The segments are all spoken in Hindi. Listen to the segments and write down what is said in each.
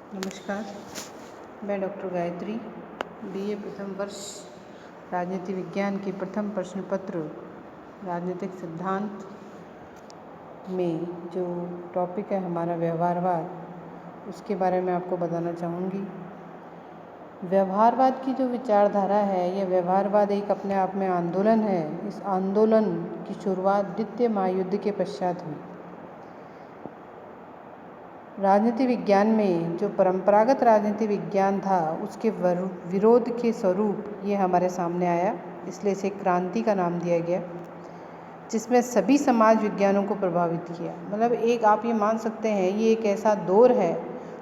नमस्कार, मैं डॉक्टर गायत्री बीए प्रथम वर्ष राजनीति विज्ञान के प्रथम प्रश्न पत्र राजनीतिक सिद्धांत में जो टॉपिक है हमारा व्यवहारवाद, उसके बारे में आपको बताना चाहूँगी। व्यवहारवाद की जो विचारधारा है, यह व्यवहारवाद एक अपने आप में आंदोलन है। इस आंदोलन की शुरुआत द्वितीय महायुद्ध के पश्चात हुई। राजनीति विज्ञान में जो परंपरागत राजनीति विज्ञान था, उसके विरोध के स्वरूप ये हमारे सामने आया, इसलिए इसे क्रांति का नाम दिया गया, जिसमें सभी समाज विज्ञानों को प्रभावित किया। मतलब एक आप ये मान सकते हैं, ये एक ऐसा दौर है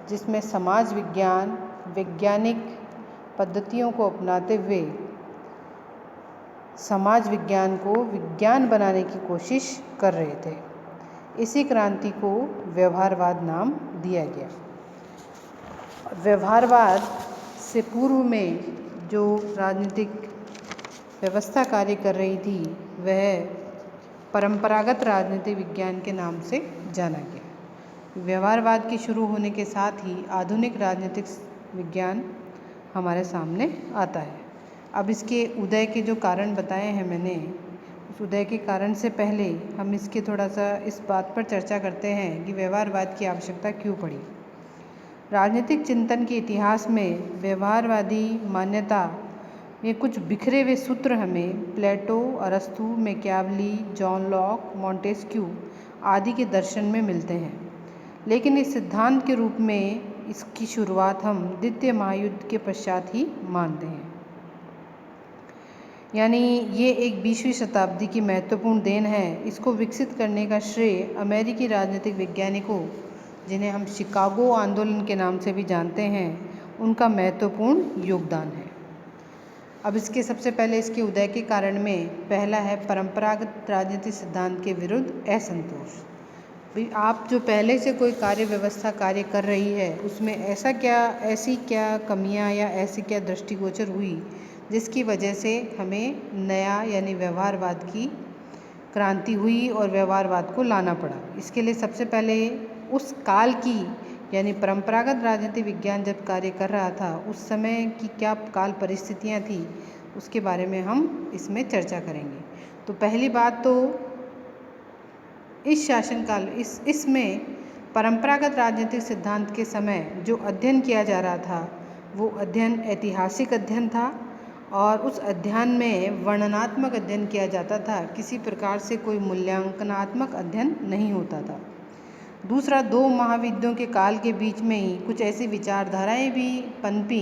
जिसमें समाज विज्ञान वैज्ञानिक पद्धतियों को अपनाते हुए समाज विज्ञान को विज्ञान बनाने की कोशिश कर रहे थे। इसी क्रांति को व्यवहारवाद नाम दिया गया। व्यवहारवाद से पूर्व में जो राजनीतिक व्यवस्था कार्य कर रही थी, वह परंपरागत राजनीति विज्ञान के नाम से जाना गया। व्यवहारवाद के शुरू होने के साथ ही आधुनिक राजनीतिक विज्ञान हमारे सामने आता है। अब इसके उदय के जो कारण बताए हैं मैंने, उस उदय के कारण से पहले हम इसके थोड़ा सा इस बात पर चर्चा करते हैं कि व्यवहारवाद की आवश्यकता क्यों पड़ी। राजनीतिक चिंतन के इतिहास में व्यवहारवादी मान्यता में कुछ बिखरे हुए सूत्र हमें प्लेटो, अरस्तु, मैकियावेली, जॉन लॉक, मॉन्टेस्क्यू आदि के दर्शन में मिलते हैं, लेकिन इस सिद्धांत के रूप में इसकी शुरुआत हम द्वितीय महायुद्ध के पश्चात ही मानते हैं। यानी ये एक 20वीं शताब्दी की महत्वपूर्ण देन है। इसको विकसित करने का श्रेय अमेरिकी राजनीतिक वैज्ञानिकों, जिन्हें हम शिकागो आंदोलन के नाम से भी जानते हैं, उनका महत्वपूर्ण योगदान है। अब इसके सबसे पहले इसके उदय के कारण में पहला है परंपरागत राजनीतिक सिद्धांत के विरुद्ध असंतोष। भाई आप जो पहले से कोई कार्य व्यवस्था कार्य कर रही है, उसमें ऐसी क्या कमियां या ऐसी क्या दृष्टिगोचर हुई जिसकी वजह से हमें नया यानी व्यवहारवाद की क्रांति हुई और व्यवहारवाद को लाना पड़ा। इसके लिए सबसे पहले उस काल की यानी परंपरागत राजनीति विज्ञान जब कार्य कर रहा था, उस समय की क्या काल परिस्थितियां थी, उसके बारे में हम इसमें चर्चा करेंगे। तो पहली बात तो इस शासनकाल इसमें परंपरागत राजनीतिक सिद्धांत के समय जो अध्ययन किया जा रहा था, वो अध्ययन ऐतिहासिक अध्ययन था और उस अध्ययन में वर्णनात्मक अध्ययन किया जाता था। किसी प्रकार से कोई मूल्यांकनात्मक अध्ययन नहीं होता था। दूसरा, 2 महायुद्धों के काल के बीच में ही कुछ ऐसी विचारधाराएं भी पनपी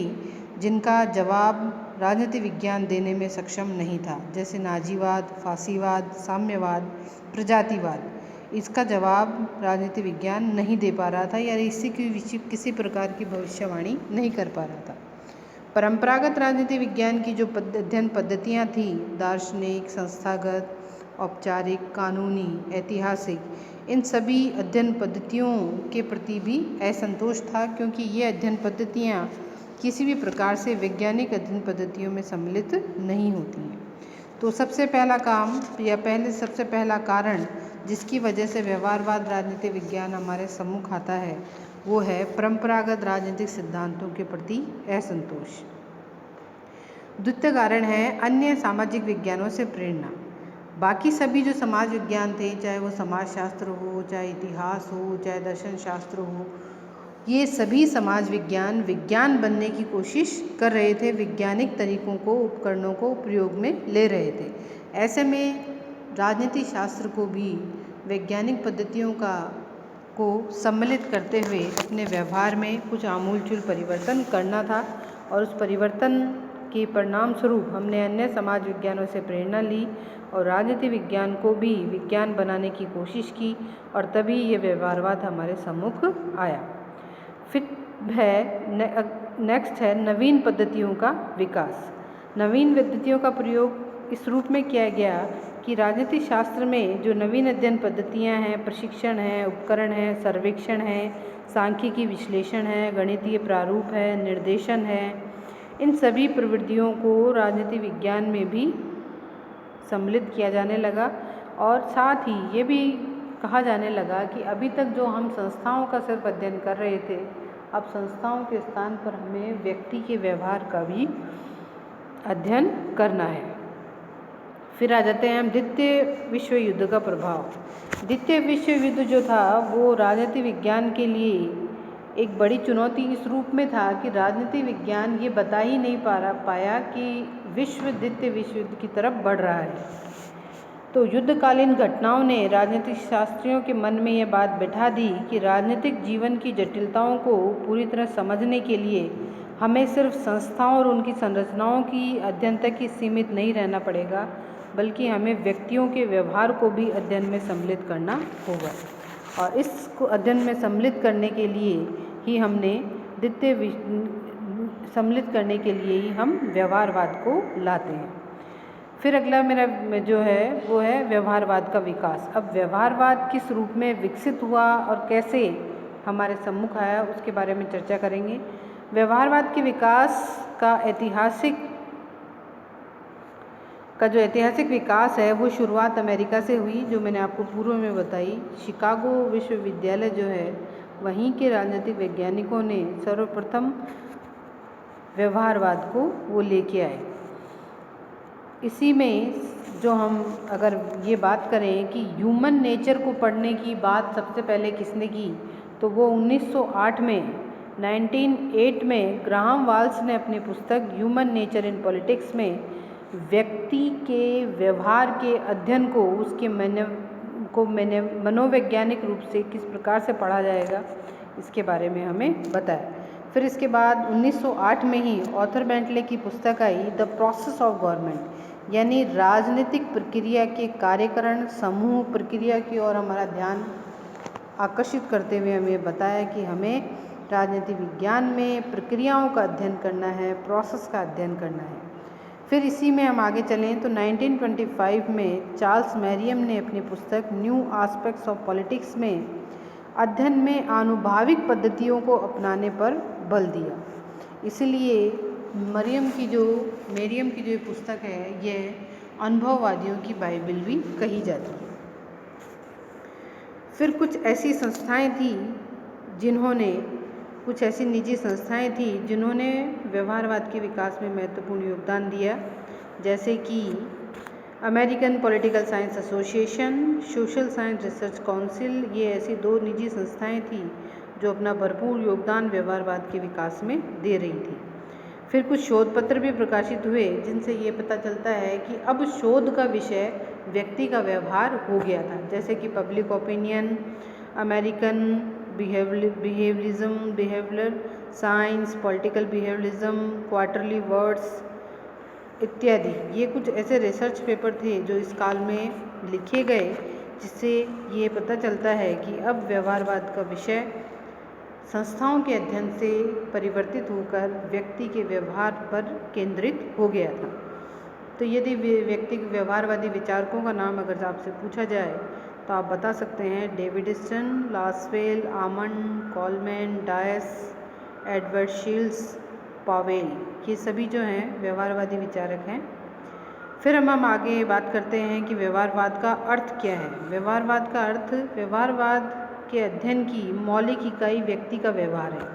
जिनका जवाब राजनीति विज्ञान देने में सक्षम नहीं था, जैसे नाजीवाद, फासीवाद, साम्यवाद, प्रजातिवाद। इसका जवाब राजनीति विज्ञान नहीं दे पा रहा था या इसी की किसी प्रकार की भविष्यवाणी नहीं कर पा रहा था। परंपरागत राजनीति विज्ञान की जो अध्ययन पद्धतियाँ थी, दार्शनिक, संस्थागत, औपचारिक, कानूनी, ऐतिहासिक, इन सभी अध्ययन पद्धतियों के प्रति भी असंतोष था, क्योंकि ये अध्ययन पद्धतियाँ किसी भी प्रकार से वैज्ञानिक अध्ययन पद्धतियों में सम्मिलित नहीं होती हैं। तो सबसे पहला काम या सबसे पहला कारण जिसकी वजह से व्यवहारवाद राजनीति विज्ञान हमारे सम्मुख आता है, वो है परंपरागत राजनीतिक सिद्धांतों के प्रति असंतोष। द्वितीय कारण है अन्य सामाजिक विज्ञानों से प्रेरणा। बाकी सभी जो समाज विज्ञान थे, चाहे वो समाजशास्त्र हो, चाहे इतिहास हो, चाहे दर्शन शास्त्र हो, ये सभी समाज विज्ञान बनने की कोशिश कर रहे थे, वैज्ञानिक तरीकों को, उपकरणों को प्रयोग में ले रहे थे। ऐसे में राजनीति शास्त्र को भी वैज्ञानिक पद्धतियों को सम्मिलित करते हुए अपने व्यवहार में कुछ आमूलचूल परिवर्तन करना था, और उस परिवर्तन के परिणाम स्वरूप हमने अन्य समाज विज्ञानों से प्रेरणा ली और राजनीति विज्ञान को भी विज्ञान बनाने की कोशिश की, और तभी ये व्यवहारवाद हमारे सम्मुख आया। फिर नेक्स्ट है नवीन पद्धतियों का विकास। नवीन पद्धतियों का प्रयोग इस रूप में किया गया कि राजनीति शास्त्र में जो नवीन अध्ययन पद्धतियां हैं, प्रशिक्षण है, उपकरण है, सर्वेक्षण है, सांख्यिकी विश्लेषण है, गणितीय प्रारूप है, निर्देशन है, इन सभी प्रवृत्तियों को राजनीति विज्ञान में भी सम्मिलित किया जाने लगा। और साथ ही ये भी कहा जाने लगा कि अभी तक जो हम संस्थाओं का सिर्फ अध्ययन कर रहे थे, अब संस्थाओं के स्थान पर हमें व्यक्ति के व्यवहार का भी अध्ययन करना है। फिर आ जाते हैं हम द्वितीय विश्व युद्ध का प्रभाव। द्वितीय विश्व युद्ध जो था वो राजनीति विज्ञान के लिए एक बड़ी चुनौती इस रूप में था कि राजनीति विज्ञान ये बता ही नहीं पाया कि विश्व द्वितीय विश्व युद्ध की तरफ बढ़ रहा है। तो युद्धकालीन घटनाओं ने राजनीतिक शास्त्रियों के मन में यह बात बिठा दी कि राजनीतिक जीवन की जटिलताओं को पूरी तरह समझने के लिए हमें सिर्फ संस्थाओं और उनकी संरचनाओं की अध्ययन तक ही सीमित नहीं रहना पड़ेगा, बल्कि हमें व्यक्तियों के व्यवहार को भी अध्ययन में सम्मिलित करना होगा। और इसको अध्ययन में सम्मिलित करने के लिए ही सम्मिलित करने के लिए ही हम व्यवहारवाद को लाते हैं। फिर अगला मेरा जो है वो है व्यवहारवाद का विकास। अब व्यवहारवाद किस रूप में विकसित हुआ और कैसे हमारे सम्मुख आया उसके बारे में चर्चा करेंगे। व्यवहारवाद के विकास का जो ऐतिहासिक विकास है वो शुरुआत अमेरिका से हुई, जो मैंने आपको पूर्व में बताई। शिकागो विश्वविद्यालय जो है वहीं के राजनीतिक वैज्ञानिकों ने सर्वप्रथम व्यवहारवाद को वो लेके आए। इसी में जो हम अगर ये बात करें कि ह्यूमन नेचर को पढ़ने की बात सबसे पहले किसने की, तो वो 1908 में ग्राहम वाल्स ने अपनी पुस्तक ह्यूमन नेचर इन पॉलिटिक्स में व्यक्ति के व्यवहार के अध्ययन को उसके मनोवैज्ञानिक रूप से किस प्रकार से पढ़ा जाएगा इसके बारे में हमें बताया। फिर इसके बाद 1908 में ही ऑथर बेंटले की पुस्तक I the process of government, यानी राजनीतिक प्रक्रिया के कार्यकरण समूह प्रक्रिया की ओर हमारा ध्यान आकर्षित करते हुए हमें बताया कि हमें राजनीति विज्ञान में प्रक्रियाओं का अध्ययन करना है, प्रोसेस का अध्ययन करना है। फिर इसी में हम आगे चलें तो 1925 में चार्ल्स मैरियम ने अपनी पुस्तक न्यू एस्पेक्ट्स ऑफ पॉलिटिक्स में अध्ययन में आनुभविक पद्धतियों को अपनाने पर बल दिया। इसलिए मरियम की जो पुस्तक है यह अनुभववादियों की बाइबल भी कही जाती है। फिर कुछ ऐसी निजी संस्थाएं थी जिन्होंने व्यवहारवाद के विकास में महत्वपूर्ण योगदान दिया, जैसे कि American political science association, social science research council. ये ऐसी 2 निजी संस्थाएं थी जो अपना भरपूर योगदान व्यवहारवाद के विकास में दे रही थी। फिर कुछ शोध पत्र भी प्रकाशित हुए जिनसे ये पता चलता है कि अब शोध का विषय व्यक्ति का व्यवहार हो गया था, जैसे कि public opinion, American behavioural science, political behaviourism, quarterly words इत्यादि। ये कुछ ऐसे रिसर्च पेपर थे जो इस काल में लिखे गए, जिससे ये पता चलता है कि अब व्यवहारवाद का विषय संस्थाओं के अध्ययन से परिवर्तित होकर व्यक्ति के व्यवहार पर केंद्रित हो गया था। तो यदि व्यक्ति व्यवहारवादी विचारकों का नाम अगर आपसे पूछा जाए तो आप बता सकते हैं Davidson, Lasswell, Almond, Coleman, Dias, Edward Shields, Powell, ये सभी जो हैं व्यवहारवादी विचारक हैं। फिर हम आगे बात करते हैं कि व्यवहारवाद का अर्थ क्या है। व्यवहारवाद का अर्थ व्यवहारवाद के अध्ययन की मौलिक इकाई व्यक्ति का व्यवहार है,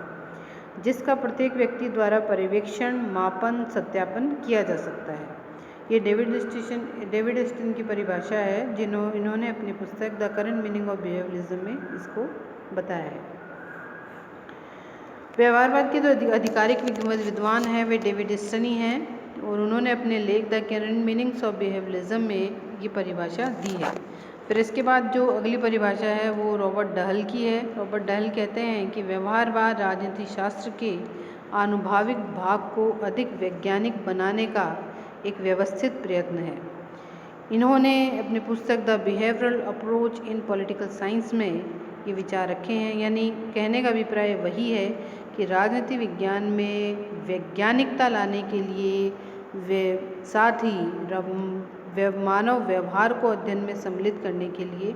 जिसका प्रत्येक व्यक्ति द्वारा पर्यवेक्षण, मापन, सत्यापन किया जा सकता है। ये डेविड स्टीन की परिभाषा है इन्होंने अपनी पुस्तक the current meaning of behaviourism में इसको बताया है। व्यवहारवाद के जो आधिकारिक विद्वान हैं वे डेविड स्टीन ही हैं और उन्होंने अपने लेख the current meanings of behaviourism में ये परिभाषा दी है। फिर इसके बाद जो अगली परिभाषा है वो रॉबर्ट डहल की है। रॉबर्ट डहल कहते हैं कि व्यवहारवाद राजनीति शास्त्र के आनुभविक भाग को अधिक वैज्ञानिक बनाने का एक व्यवस्थित प्रयत्न है। इन्होंने अपनी पुस्तक the behavioural approach in political science में ये विचार रखे हैं, यानी कहने का अभिप्राय वही है कि राजनीति विज्ञान में वैज्ञानिकता लाने के लिए साथ ही मानव व्यवहार को अध्ययन में सम्मिलित करने के लिए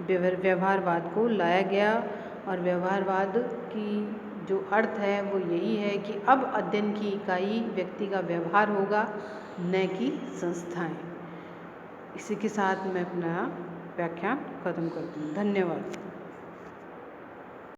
व्यवहारवाद को लाया गया। और व्यवहारवाद की जो अर्थ है वो यही है कि अब अध्ययन की इकाई व्यक्ति का व्यवहार होगा, न कि संस्थाएं। इसी के साथ मैं अपना व्याख्यान खत्म करती हूँ। धन्यवाद।